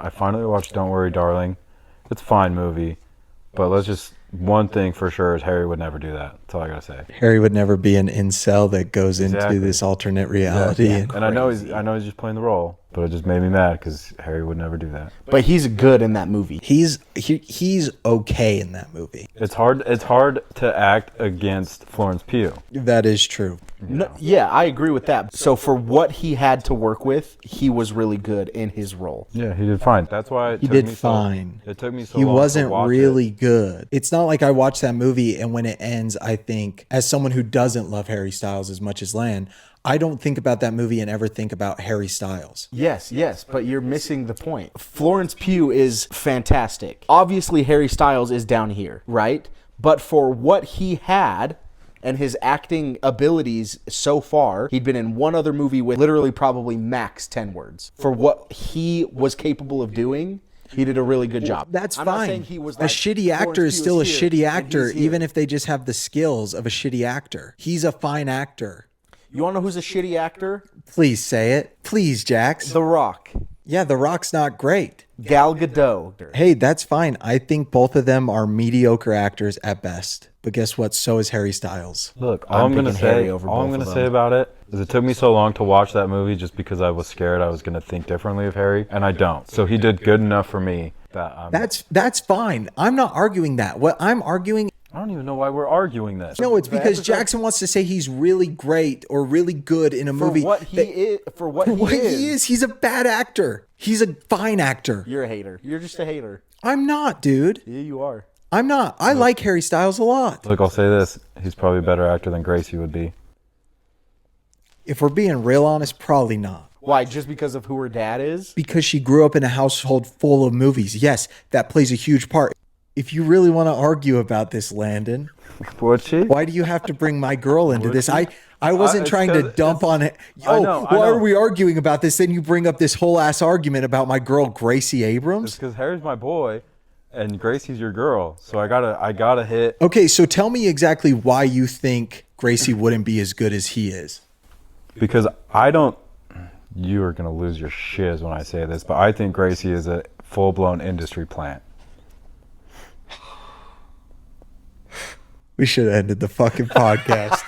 I finally watched Don't Worry, Darling. It's a fine movie, but let's just one thing for sure is Harry would never do that. That's all I gotta say. Harry would never be an incel that goes Exactly. into this alternate reality. Yeah. And I know he's just playing the role, but it just made me mad because Harry would never do that. But he's good in that movie. He's okay in that movie. It's hard to act against Florence Pugh. That is true. No, yeah, I agree with that. So for what he had to work with, he was really good in his role. Yeah, he did fine. That's why He did fine. It took me so He long wasn't to watch really it. good. It's not like I watched that movie and when it ends, I think, as someone who doesn't love Harry Styles as much as Lan, I don't think about that movie and ever think about Harry Styles. Yes, but you're missing the point. Florence Pugh is fantastic. Obviously, Harry Styles is down here, right? But for what he had and his acting abilities so far, he'd been in one other movie with literally probably max 10 words. For what he was capable of doing, he did a really good job. That's I'm fine. not saying he was a like, shitty actor Florence is Pugh still a here, shitty and actor, he's here. even if they just have the skills of a shitty actor. He's a fine actor. You want to know who's a shitty actor? Please say it. Please, Jax. The Rock. Yeah, The Rock's not great. Gal Gadot. Hey, that's fine. I think both of them are mediocre actors at best. But guess what? So is Harry Styles. Look, all I'm gonna picking Harry say, over all I'm both gonna of say them. about it is it took me so long to watch that movie just because I was scared I was gonna think differently of Harry, and I don't. So he did good enough for me that That's fine. I'm not arguing that. What I'm arguing, I don't even know why we're arguing this. no, it's because Jackson wants to say he's really great or really good in a For movie. what he is, for what For he what is, he is, he's a bad actor. He's a fine actor. you're a hater. You're just a hater. I'm not, dude. Yeah, you are. I'm not. I like Harry Styles a lot. Look, I'll say this: he's probably a better actor than Gracie would be. If we're being real honest, probably not. Why? Just because of who her dad is? Because she grew up in a household full of movies. Yes, that plays a huge part. If you really want to argue about this, Landon, Would she? why do you have to bring my girl into this? I wasn't It's trying to 'cause dump on it. I Oh, know, I why know. are we arguing about this? Then you bring up this whole ass argument about my girl Gracie It's Abrams. because Harry's my boy, and Gracie's your girl. So I gotta hit. Okay, so tell me exactly why you think Gracie wouldn't be as good as he is. Because I don't. You are gonna lose your shiz when I say this, but I think Gracie is a full-blown industry plant. We should have ended the fucking podcast.